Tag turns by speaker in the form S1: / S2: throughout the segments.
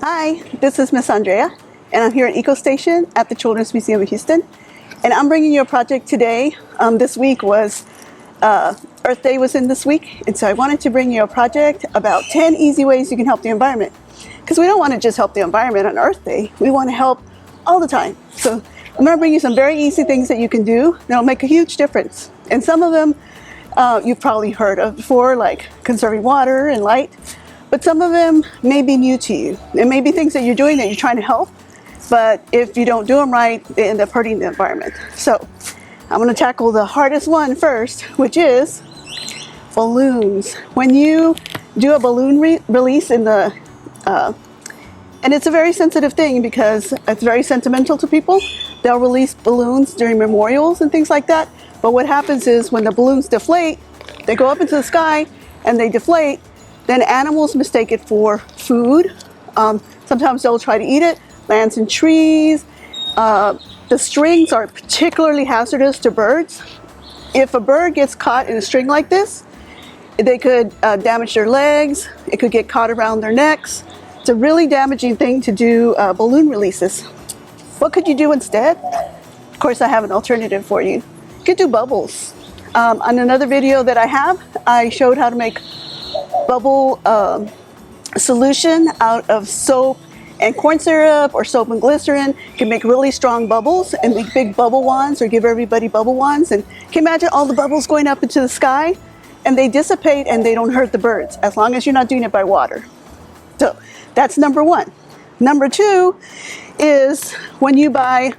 S1: Hi, this is Miss Andrea, and I'm here at EcoStation at the Children's Museum of Houston. And I'm bringing you a project today. This week was, Earth Day was in this week, and so I wanted to bring you a project about 10 easy ways you can help the environment. Because we don't want to just help the environment on Earth Day, we want to help all the time. So I'm going to bring you some very easy things that you can do that'll make a huge difference. And some of them you've probably heard of before, like conserving water and light. But some of them may be new to you. It may be things that you're doing that you're trying to help, but if you don't do them right, they end up hurting the environment. So I'm going to tackle the hardest one first, which is balloons. When you do a balloon release in the, and it's a very sensitive thing because it's very sentimental to people. They'll release balloons during memorials and things like that. But what happens is when the balloons deflate, they go up into the sky and they deflate. Then animals mistake it for food. Sometimes they'll try to eat it, lands in trees. The strings are particularly hazardous to birds. If a bird gets caught in a string like this, they could damage their legs. It could get caught around their necks. It's a really damaging thing to do balloon releases. What could you do instead? Of course, I have an alternative for you. You could do bubbles. On another video that I have, I showed how to make bubble solution out of soap and corn syrup, or soap and glycerin. You can make really strong bubbles and make big bubble wands, or give everybody bubble wands. And can you imagine all the bubbles going up into the sky? And they dissipate and they don't hurt the birds, as long as you're not doing it by water. So that's number one. Number two is when you buy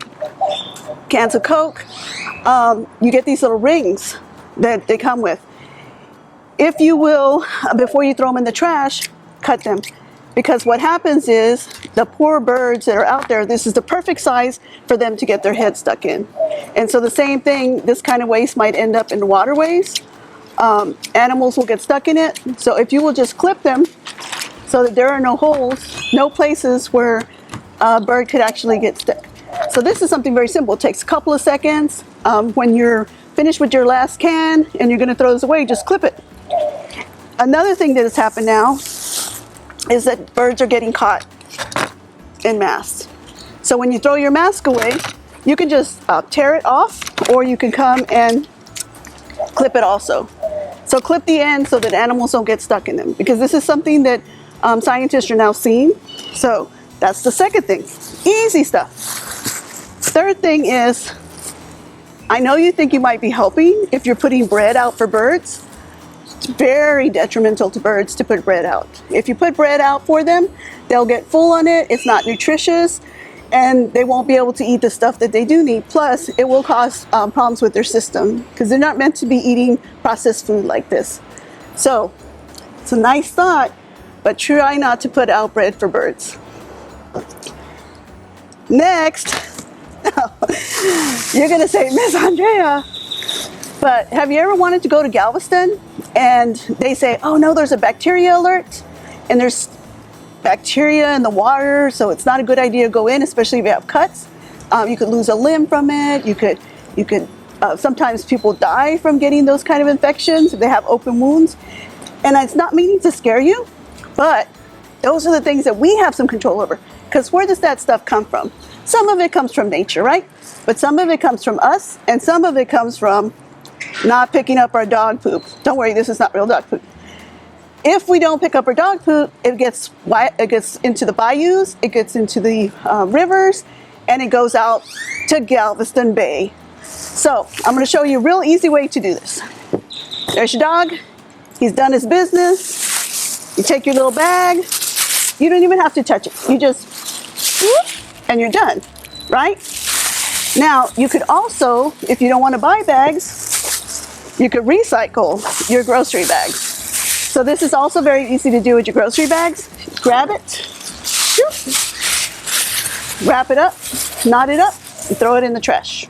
S1: cans of Coke, you get these little rings that they come with. If you will, before you throw them in the trash, cut them. Because what happens is the poor birds that are out there, this is the perfect size for them to get their head stuck in. And so the same thing, this kind of waste might end up in waterways. Animals will get stuck in it. So if you will just clip them so that there are no holes, no places where a bird could actually get stuck. So this is something very simple. It takes a couple of seconds. When you're finished with your last can and you're going to throw this away, just clip it. Another thing that has happened now is that birds are getting caught in mass. So when you throw your mask away, you can just tear it off, or you can come and clip it also. So clip the end so that animals don't get stuck in them, because this is something that scientists are now seeing. So that's the second thing. Easy stuff. Third thing is, I know you think you might be helping if you're putting bread out for birds. It's very detrimental to birds to put bread out. If you put bread out for them, they'll get full on it. It's not nutritious, and they won't be able to eat the stuff that they do need. Plus, it will cause problems with their system, because they're not meant to be eating processed food like this. So it's a nice thought, but try not to put out bread for birds. Next, you're going to say, Miss Andrea, but have you ever wanted to go to Galveston and they say, oh no, there's a bacteria alert and there's bacteria in the water, so it's not a good idea to go in, especially if you have cuts. You could lose a limb from it. You could sometimes people die from getting those kind of infections if they have open wounds. And it's not meaning to scare you, but those are the things that we have some control over. Because where does that stuff come from? Some of it comes from nature, right? But some of it comes from us, and some of it comes from not picking up our dog poop. Don't worry, this is not real dog poop. If we don't pick up our dog poop, it gets into the bayous, it gets into the rivers, and it goes out to Galveston Bay. So I'm going to show you a real easy way to do this. There's your dog. He's done his business. You take your little bag. You don't even have to touch it. You just whoop, and you're done, right? Now, you could also, if you don't want to buy bags, you could recycle your grocery bags. So this is also very easy to do with your grocery bags. Grab it, shoop, wrap it up, knot it up, and throw it in the trash.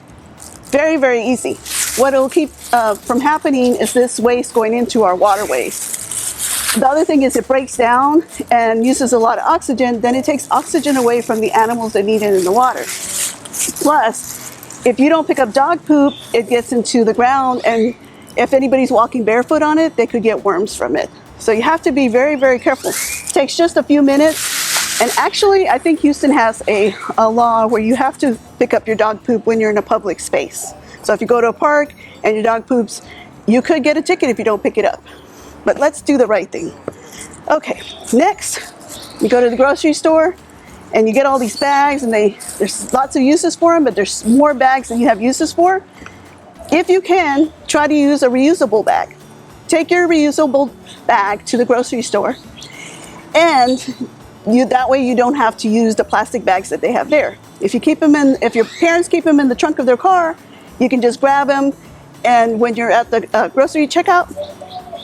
S1: Very, very easy. What it'll keep from happening is this waste going into our waterways. The other thing is it breaks down and uses a lot of oxygen. Then it takes oxygen away from the animals that need it in the water. Plus, if you don't pick up dog poop, it gets into the ground, and if anybody's walking barefoot on it, they could get worms from it. So you have to be very, very careful. It takes just a few minutes. And actually, I think Houston has a law where you have to pick up your dog poop when you're in a public space. So if you go to a park and your dog poops, you could get a ticket if you don't pick it up. But let's do the right thing. Okay, next, you go to the grocery store and you get all these bags, and there's lots of uses for them, but there's more bags than you have uses for. If you can, try to use a reusable bag. Take your reusable bag to the grocery store, and that way you don't have to use the plastic bags that they have there. If your parents keep them in the trunk of their car, you can just grab them, and when you're at the grocery checkout,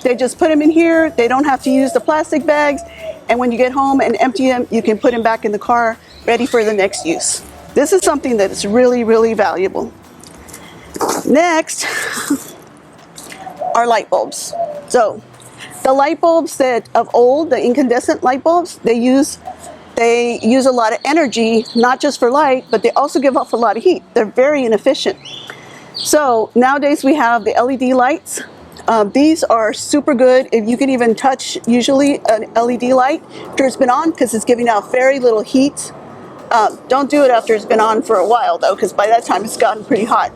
S1: they just put them in here. They don't have to use the plastic bags, and when you get home and empty them, you can put them back in the car, ready for the next use. This is something that is really, really valuable. Next are light bulbs. So the light bulbs that of old, the incandescent light bulbs, they use a lot of energy, not just for light, but they also give off a lot of heat. They're very inefficient. So nowadays we have the LED lights. These are super good. If you can even touch usually an LED light after it's been on, because it's giving out very little heat. Don't do it after it's been on for a while though, because by that time it's gotten pretty hot.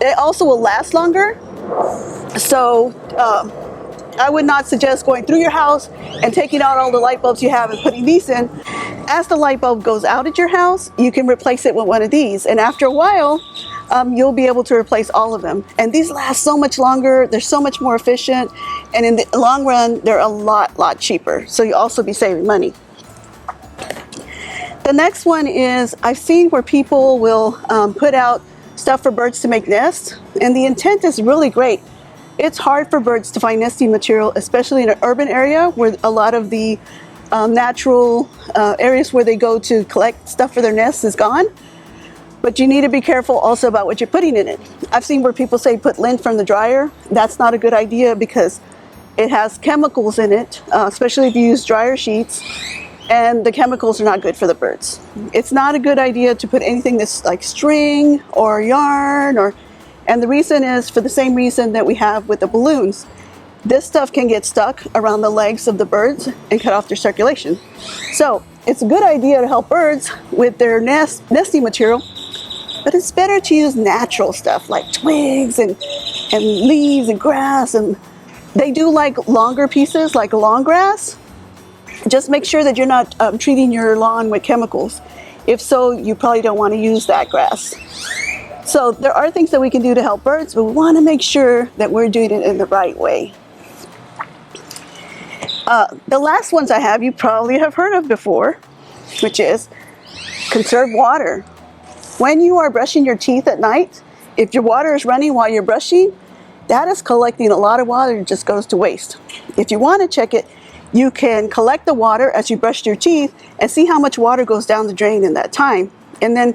S1: It also will last longer. So I would not suggest going through your house and taking out all the light bulbs you have and putting these in. As the light bulb goes out at your house, you can replace it with one of these. And after a while, you'll be able to replace all of them. And these last so much longer, they're so much more efficient, and in the long run, they're a lot cheaper. So you'll also be saving money. The next one is, I've seen where people will put out stuff for birds to make nests, and the intent is really great. It's hard for birds to find nesting material, especially in an urban area where a lot of the natural areas where they go to collect stuff for their nests is gone. But you need to be careful also about what you're putting in it. I've seen where people say put lint from the dryer. That's not a good idea because it has chemicals in it, especially if you use dryer sheets, and the chemicals are not good for the birds. It's not a good idea to put anything that's like string or yarn, and the reason is for the same reason that we have with the balloons. This stuff can get stuck around the legs of the birds and cut off their circulation. So it's a good idea to help birds with their nesting material, but it's better to use natural stuff like twigs and leaves and grass. And they do like longer pieces, like long grass. Just make sure that you're not treating your lawn with chemicals. If so, you probably don't want to use that grass. So there are things that we can do to help birds, but we want to make sure that we're doing it in the right way. The last ones I have, you probably have heard of before, which is conserve water. When you are brushing your teeth at night, if your water is running while you're brushing, that is collecting a lot of water that just goes to waste. If you want to check it, you can collect the water as you brush your teeth and see how much water goes down the drain in that time. And then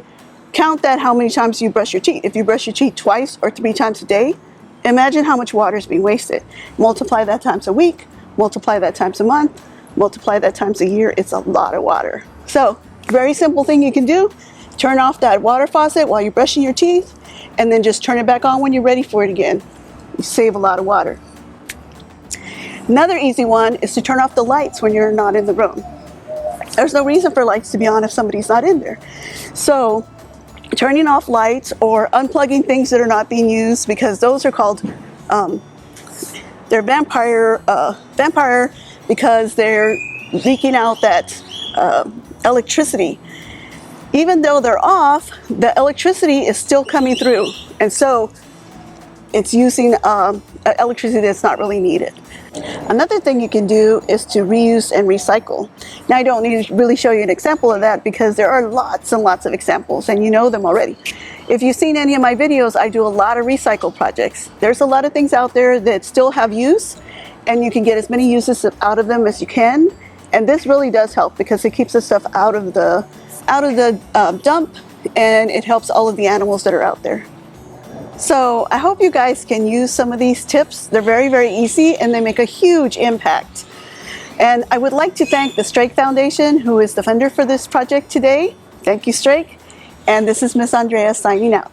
S1: count that how many times you brush your teeth. If you brush your teeth twice or 3 times a day, imagine how much water is being wasted. Multiply that times a week, multiply that times a month, multiply that times a year. It's a lot of water. So very simple thing you can do. Turn off that water faucet while you're brushing your teeth, and then just turn it back on when you're ready for it again. You save a lot of water. Another easy one is to turn off the lights when you're not in the room. There's no reason for lights to be on if somebody's not in there. So turning off lights or unplugging things that are not being used, because those are called, they're vampire because they're leaking out that electricity. Even though they're off, the electricity is still coming through. And so it's using electricity that's not really needed. Another thing you can do is to reuse and recycle. Now, I don't need to really show you an example of that because there are lots and lots of examples and you know them already. If you've seen any of my videos, I do a lot of recycle projects. There's a lot of things out there that still have use, and you can get as many uses out of them as you can. And this really does help because it keeps the stuff out of the dump, and it helps all of the animals that are out there. So I hope you guys can use some of these tips. They're very, very easy and they make a huge impact. And I would like to thank the Strike Foundation, who is the funder for this project today. Thank you, Strike. And this is Miss Andrea signing out.